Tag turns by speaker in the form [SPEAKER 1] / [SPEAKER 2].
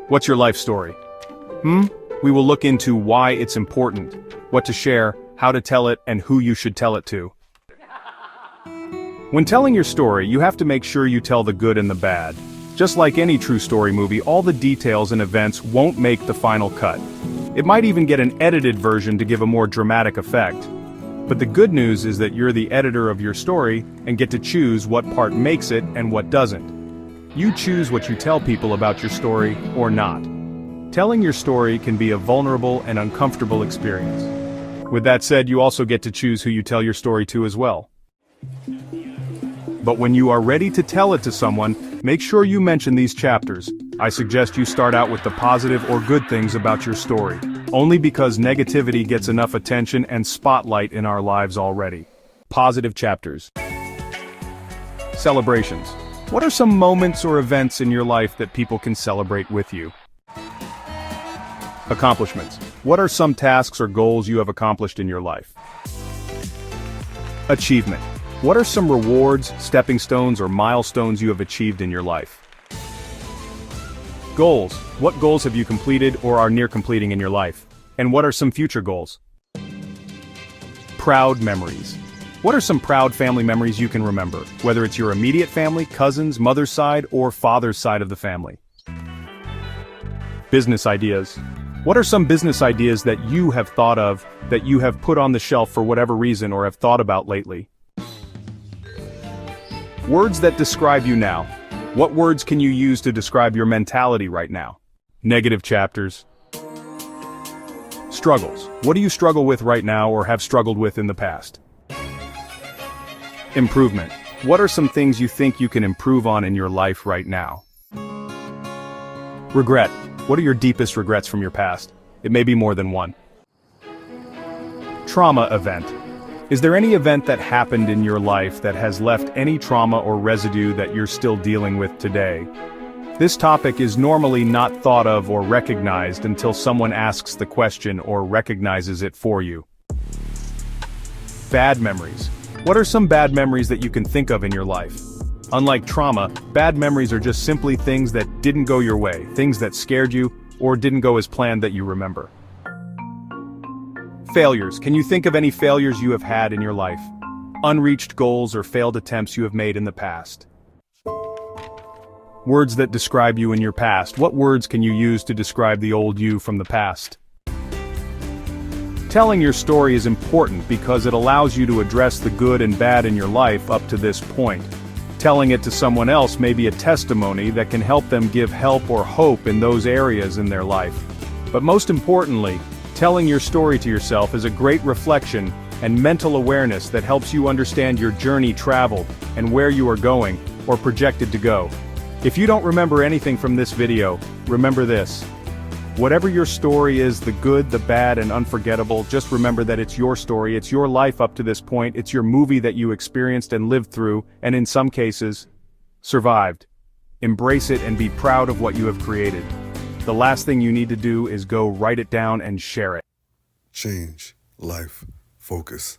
[SPEAKER 1] What's your life story? We will look into why it's important, what to share, how to tell it, and who you should tell it to. When telling your story, you have to make sure you tell the good and the bad. Just like any true story movie, all the details and events won't make the final cut. It might even get an edited version to give a more dramatic effect. But the good news is that you're the editor of your story and get to choose what part makes it and what doesn't. You choose what you tell people about your story or not. Telling your story can be a vulnerable and uncomfortable experience. With that said, you also get to choose who you tell your story to as well. But when you are ready to tell it to someone, make sure you mention these chapters. I suggest you start out with the positive or good things about your story, only because negativity gets enough attention and spotlight in our lives already. Positive chapters. Celebrations. What are some moments or events in your life that people can celebrate with you? Accomplishments. What are some tasks or goals you have accomplished in your life? Achievement. What are some rewards, stepping stones, or milestones you have achieved in your life? Goals. What goals have you completed or are near completing in your life? And what are some future goals? Proud memories. What are some proud family memories you can remember, whether it's your immediate family, cousins, mother's side, or father's side of the family? Business ideas. What are some business ideas that you have thought of, that you have put on the shelf for whatever reason or have thought about lately? Words that describe you now. What words can you use to describe your mentality right now? Negative chapters. Struggles. What do you struggle with right now or have struggled with in the past? Improvement. What are some things you think you can improve on in your life right now? Regret. What are your deepest regrets from your past? It may be more than one. Trauma event. Is there any event that happened in your life that has left any trauma or residue that you're still dealing with today? This topic is normally not thought of or recognized until someone asks the question or recognizes it for you. Bad memories. What are some bad memories that you can think of in your life? Unlike trauma, bad memories are just simply things that didn't go your way, things that scared you, or didn't go as planned that you remember. Failures. Can you think of any failures you have had in your life? Unreached goals or failed attempts you have made in the past? Words that describe you in your past. What words can you use to describe the old you from the past? Telling your story is important because it allows you to address the good and bad in your life up to this point. Telling it to someone else may be a testimony that can help them give help or hope in those areas in their life. But most importantly, telling your story to yourself is a great reflection and mental awareness that helps you understand your journey traveled and where you are going or projected to go. If you don't remember anything from this video, remember this. Whatever your story is, the good, the bad, and unforgettable, just remember that it's your story, it's your life up to this point, it's your movie that you experienced and lived through, and in some cases, survived. Embrace it and be proud of what you have created. The last thing you need to do is go write it down and share it.
[SPEAKER 2] Change, life, focus.